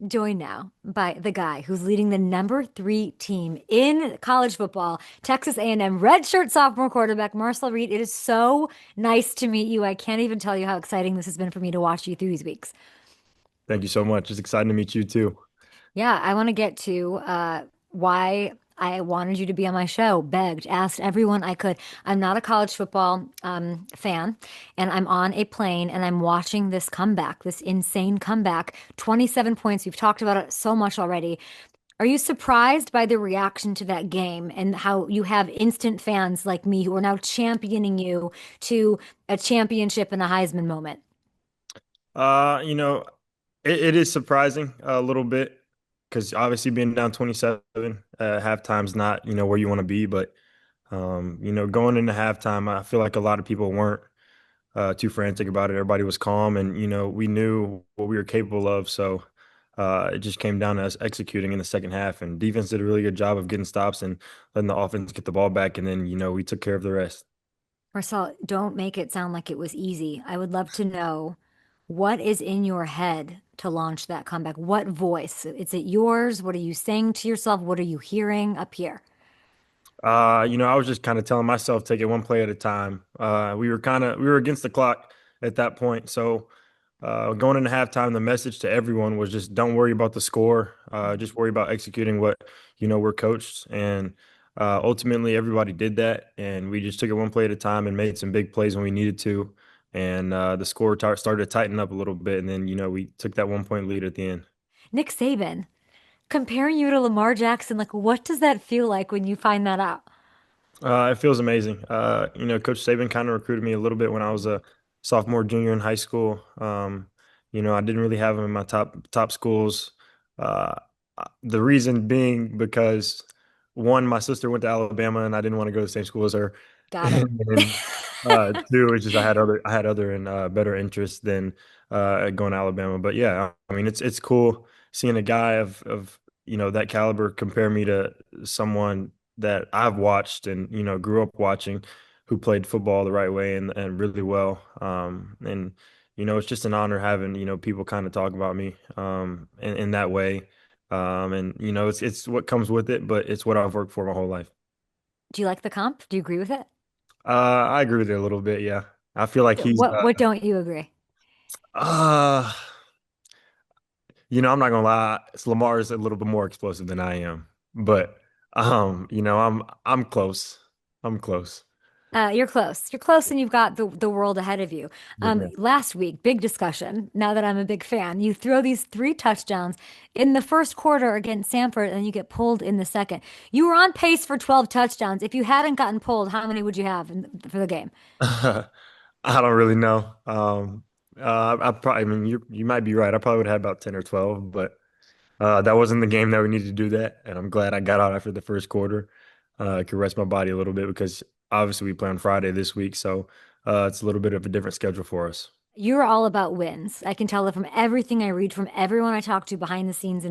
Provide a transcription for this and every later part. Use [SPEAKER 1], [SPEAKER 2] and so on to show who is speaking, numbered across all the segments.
[SPEAKER 1] Joined now by the guy who's leading the number 3 team in college football, Texas A&M redshirt sophomore quarterback Marcel Reed. It is so nice to meet you. I can't even tell you how exciting this has been for me to watch you through these weeks.
[SPEAKER 2] Thank you so much. It's exciting to meet you too.
[SPEAKER 1] Yeah, I want to get to why I wanted you to be on my show. Begged, asked everyone I could. I'm not a college football fan, and I'm on a plane and I'm watching this comeback, this insane comeback. 27 points. We've talked about it so much already. Are you surprised by the reaction to that game and how you have instant fans like me who are now championing you to a championship and a Heisman moment?
[SPEAKER 2] Uh, you know, it is surprising a little bit because obviously being down 27 halftime's not, where you want to be, but going into halftime, I feel like a lot of people weren't too frantic about it. Everybody was calm and, we knew what we were capable of. So it just came down to us executing in the second half, and defense did a really good job of getting stops and letting the offense get the ball back. And then, we took care of the rest.
[SPEAKER 1] Marcel, don't make it sound like it was easy. I would love to know what is in your head to launch that comeback. What voice? Is it yours? What are you saying to yourself? What are you hearing up here?
[SPEAKER 2] I was just kind of telling myself take it one play at a time. We were against the clock at that point. So going into halftime, the message to everyone was just don't worry about the score. Just worry about executing what we're coached. And ultimately everybody did that. And we just took it one play at a time and made some big plays when we needed to. And the score started to tighten up a little bit. And then, we took that 1 point lead at the end.
[SPEAKER 1] Nick Saban, comparing you to Lamar Jackson, like what does that feel like when you find that out?
[SPEAKER 2] It feels amazing. Coach Saban kind of recruited me a little bit when I was a sophomore, junior in high school. I didn't really have him in my top schools. Uh, the reason being because one, my sister went to Alabama, and I didn't want to go to the same school as her.
[SPEAKER 1] Got it.
[SPEAKER 2] And two, it's just I had other and better interests than going to Alabama. But yeah, I mean, it's cool seeing a guy of that caliber compare me to someone that I've watched and grew up watching, who played football the right way and really well. And it's just an honor having people kind of talk about me in that way. And it's what comes with it, but it's what I've worked for my whole life.
[SPEAKER 1] Do you like the comp? Do you agree with it?
[SPEAKER 2] I agree with it a little bit. Yeah, I feel like he's
[SPEAKER 1] What don't you agree?
[SPEAKER 2] uh I'm not gonna lie, Lamar is a little bit more explosive than I am, but I'm close. I'm close.
[SPEAKER 1] You're close. You're close, and you've got the world ahead of you.
[SPEAKER 2] Yeah.
[SPEAKER 1] Last week, big discussion. Now that I'm a big fan, you throw these 3 touchdowns in the first quarter against Samford, and you get pulled in the second. You were on pace for 12 touchdowns. If you hadn't gotten pulled, how many would you have for the game?
[SPEAKER 2] I don't really know. I mean, you might be right. I probably would have had about 10 or 12, but that wasn't the game that we needed to do that. And I'm glad I got out after the first quarter. I could rest my body a little bit because obviously we play on Friday this week. So it's a little bit of a different schedule for us.
[SPEAKER 1] You're all about wins. I can tell that from everything I read, from everyone I talk to behind the scenes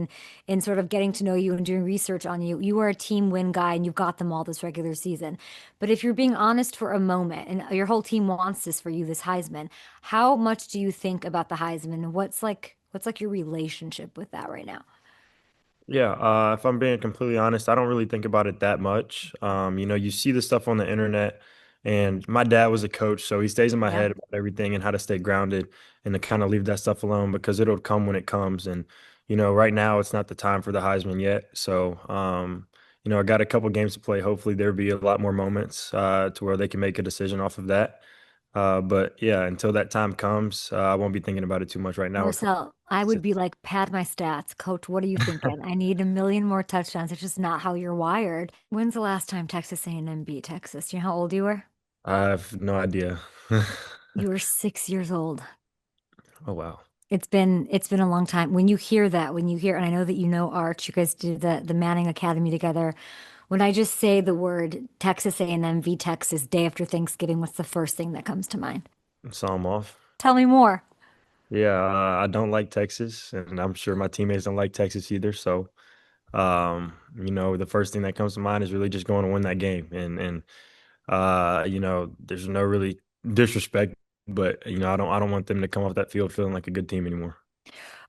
[SPEAKER 1] and sort of getting to know you and doing research on you. You are a team win guy and you've got them all this regular season. But if you're being honest for a moment, and your whole team wants this for you, this Heisman, how much do you think about the Heisman? What's like your relationship with that right now?
[SPEAKER 2] Yeah, if I'm being completely honest, I don't really think about it that much. You see the stuff on the internet, and my dad was a coach, so he stays in my
[SPEAKER 1] Yeah.
[SPEAKER 2] head about everything and how to stay grounded and to kind of leave that stuff alone because it'll come when it comes. And right now it's not the time for the Heisman yet. So, I got a couple games to play. Hopefully, there'll be a lot more moments to where they can make a decision off of that. But yeah, until that time comes, I won't be thinking about it too much right now.
[SPEAKER 1] Marcel, I would be like, pad my stats. Coach, what are you thinking? I need a million more touchdowns. It's just not how you're wired. When's the last time Texas A&M beat Texas? Do you know how old you were?
[SPEAKER 2] I have no idea.
[SPEAKER 1] You were 6 years old.
[SPEAKER 2] Oh wow.
[SPEAKER 1] It's been a long time. When you hear that, when you hear, and I know that you know Arch, you guys did the Manning Academy together. When I just say the word Texas A&M v Texas day after Thanksgiving, what's the first thing that comes to mind?
[SPEAKER 2] Saw him off.
[SPEAKER 1] Tell me more.
[SPEAKER 2] Yeah, I don't like Texas, and I'm sure my teammates don't like Texas either. So, the first thing that comes to mind is really just going to win that game, and there's no really disrespect, but I don't want them to come off that field feeling like a good team anymore.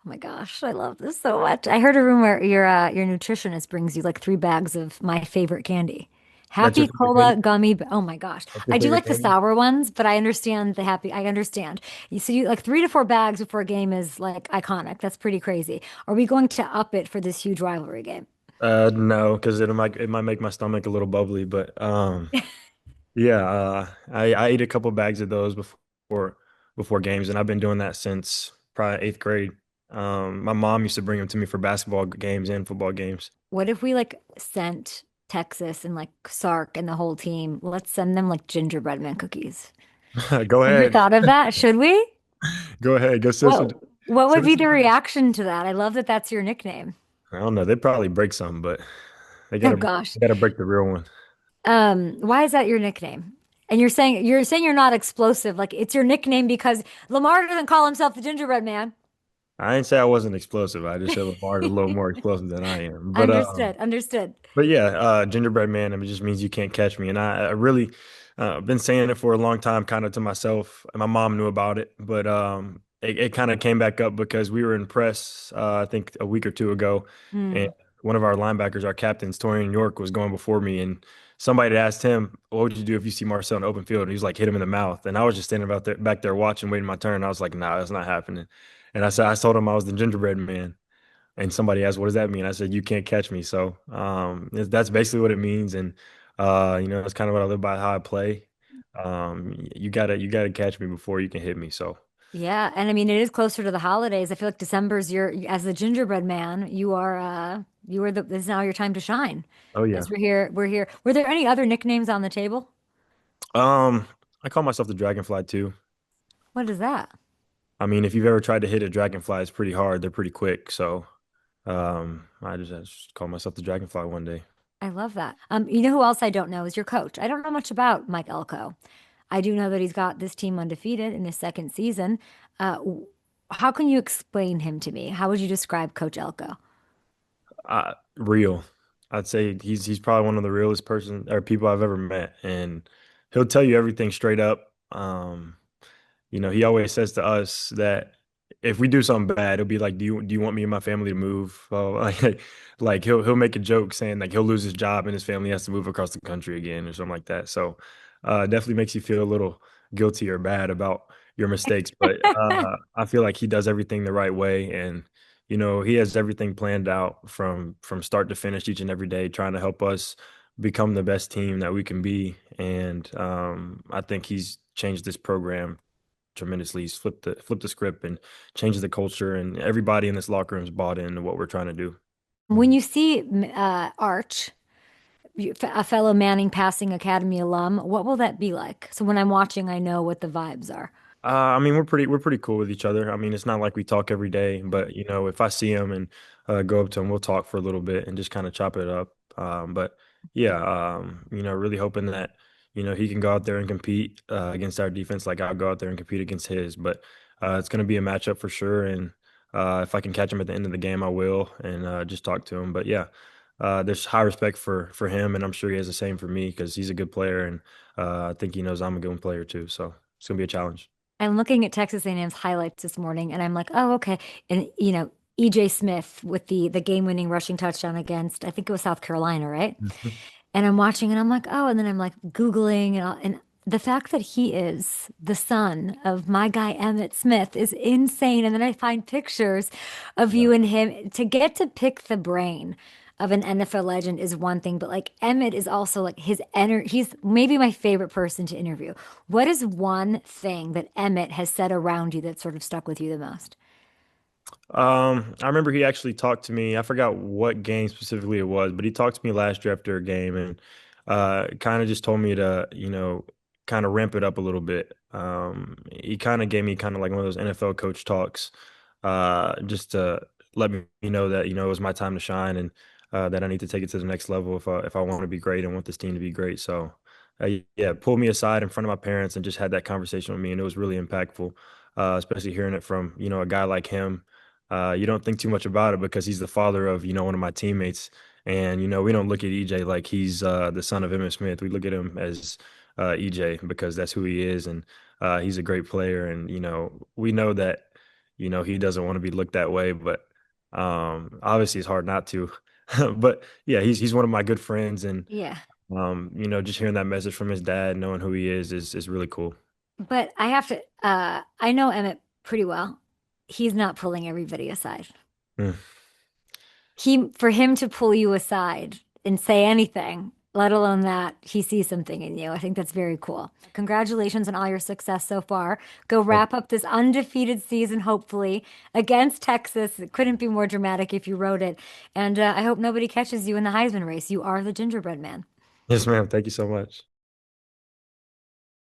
[SPEAKER 1] Oh my gosh, I love this so much. I heard a rumor your nutritionist brings you like 3 bags of my favorite candy.
[SPEAKER 2] That's your
[SPEAKER 1] Happy
[SPEAKER 2] favorite
[SPEAKER 1] Cola
[SPEAKER 2] candy?
[SPEAKER 1] gummy. Oh my gosh.
[SPEAKER 2] That's your
[SPEAKER 1] I do
[SPEAKER 2] favorite
[SPEAKER 1] like the
[SPEAKER 2] candy?
[SPEAKER 1] sour ones, but I understand the happy. I understand. So you like 3 to 4 bags before a game is like iconic. That's pretty crazy. Are we going to up it for this huge rivalry game?
[SPEAKER 2] No, because it might make my stomach a little bubbly, but yeah, I eat a couple bags of those before games, and I've been doing that since probably eighth grade. My mom used to bring them to me for basketball games and football games.
[SPEAKER 1] What if we like sent Texas and like Sark and the whole team? Let's send them like gingerbread man cookies.
[SPEAKER 2] Go
[SPEAKER 1] Ever
[SPEAKER 2] ahead,
[SPEAKER 1] thought of that? Should we?
[SPEAKER 2] go ahead, go
[SPEAKER 1] What would
[SPEAKER 2] send
[SPEAKER 1] be
[SPEAKER 2] us some
[SPEAKER 1] the
[SPEAKER 2] cookies.
[SPEAKER 1] reaction to that? I love that that's your nickname.
[SPEAKER 2] I don't know, they'd probably break some, but they
[SPEAKER 1] Oh
[SPEAKER 2] gotta
[SPEAKER 1] gosh.
[SPEAKER 2] they gotta break the real one.
[SPEAKER 1] Why is that your nickname? And you're saying you're not explosive. Like it's your nickname because Lamar doesn't call himself the gingerbread man.
[SPEAKER 2] I didn't say I wasn't explosive. I just said Lamar's a little more explosive than I am.
[SPEAKER 1] Understood. Understood.
[SPEAKER 2] But yeah, gingerbread man, it just means you can't catch me. And I really been saying it for a long time, kind of to myself. And my mom knew about it, but it kind of came back up because we were in press, I think a week or two ago, and
[SPEAKER 1] Hmm.
[SPEAKER 2] one of our linebackers, our captains, Torian York, was going before me, and somebody had asked him, "What would you do if you see Marcel in the open field?" And he was like, "Hit him in the mouth." And I was just standing about there, back there watching, waiting my turn. I was like, "Nah, that's not happening." And I told him I was the gingerbread man. And somebody asked, "What does that mean?" I said, "You can't catch me." So that's basically what it means, and that's kind of what I live by, how I play. You gotta catch me before you can hit me. So,
[SPEAKER 1] Yeah, and I mean it is closer to the holidays. I feel like December's your as the gingerbread man, you are the this is now your time to shine.
[SPEAKER 2] oh yeah.
[SPEAKER 1] As we're here. Were there any other nicknames on the table?
[SPEAKER 2] Um, I call myself the dragonfly too.
[SPEAKER 1] What is that?
[SPEAKER 2] I mean, if you've ever tried to hit a dragonfly, it's pretty hard. They're pretty quick. So, I just call myself the dragonfly one day.
[SPEAKER 1] I love that. You know who else I don't know is your coach. I don't know much about Mike Elko. I do know that he's got this team undefeated in his second season. How can you explain him to me? How would you describe Coach Elko?
[SPEAKER 2] Real. I'd say he's probably one of the realest person or people I've ever met, and he'll tell you everything straight up. He always says to us that if we do something bad, he'll be like, "Do you want me and my family to move?" Well, like he'll make a joke saying like he'll lose his job and his family has to move across the country again or something like that. So, definitely makes you feel a little guilty or bad about your mistakes. But I feel like he does everything the right way, and he has everything planned out from start to finish each and every day, trying to help us become the best team that we can be. And I think he's changed this program tremendously. He's flipped the script and changed the culture, and everybody in this locker room's bought into what we're trying to do.
[SPEAKER 1] When you see Arch, a fellow Manning Passing Academy alum, what will that be like? So when I'm watching, I know what the vibes are.
[SPEAKER 2] I mean, we're pretty cool with each other. I mean, it's not like we talk every day, but if I see him and go up to him, we'll talk for a little bit and just kind of chop it up. But yeah, really hoping that he can go out there and compete against our defense like I'll go out there and compete against his. But it's going to be a matchup for sure, and if I can catch him at the end of the game, I will, and just talk to him. But yeah, there's high respect for him, and I'm sure he has the same for me because he's a good player, and I think he knows I'm a good player too. So it's gonna be a challenge.
[SPEAKER 1] I'm looking at Texas A&M's highlights this morning, and I'm like, oh, okay. And EJ Smith with the game-winning rushing touchdown against, I think it was South Carolina, right? And I'm watching, and I'm like, oh, and then I'm like Googling, and the fact that he is the son of my guy Emmitt Smith is insane. And then I find pictures of
[SPEAKER 2] Yeah.
[SPEAKER 1] you and him. To get to pick the brain of an NFL legend is one thing, but like Emmitt is also like he's maybe my favorite person to interview. What is one thing that Emmitt has said around you that sort of stuck with you the most?
[SPEAKER 2] I remember he actually talked to me. I forgot what game specifically it was, but he talked to me last year after a game and kind of just told me to, kind of ramp it up a little bit. He kind of gave me kind of like one of those NFL coach talks, just to let me know that, it was my time to shine and that I need to take it to the next level if I want to be great and want this team to be great. So, yeah, pulled me aside in front of my parents and just had that conversation with me, and it was really impactful, especially hearing it from, a guy like him. You don't think too much about it because he's the father of, one of my teammates. And, we don't look at EJ like he's the son of Emmitt Smith. We look at him as EJ because that's who he is. And he's a great player. And, we know that, he doesn't want to be looked that way, but obviously it's hard not to. But yeah, he's one of my good friends, and
[SPEAKER 1] Yeah.
[SPEAKER 2] just hearing that message from his dad, knowing who he is really cool.
[SPEAKER 1] But I have to, I know Emmett pretty well. He's not pulling everybody aside.
[SPEAKER 2] Mm.
[SPEAKER 1] For him to pull you aside and say anything, let alone that he sees something in you, I think that's very cool. Congratulations on all your success so far. Go
[SPEAKER 2] Thank
[SPEAKER 1] wrap up this undefeated season, hopefully, against Texas. It couldn't be more dramatic if you wrote it. And I hope nobody catches you in the Heisman race. You are the gingerbread man.
[SPEAKER 2] Yes, ma'am. Thank you so much.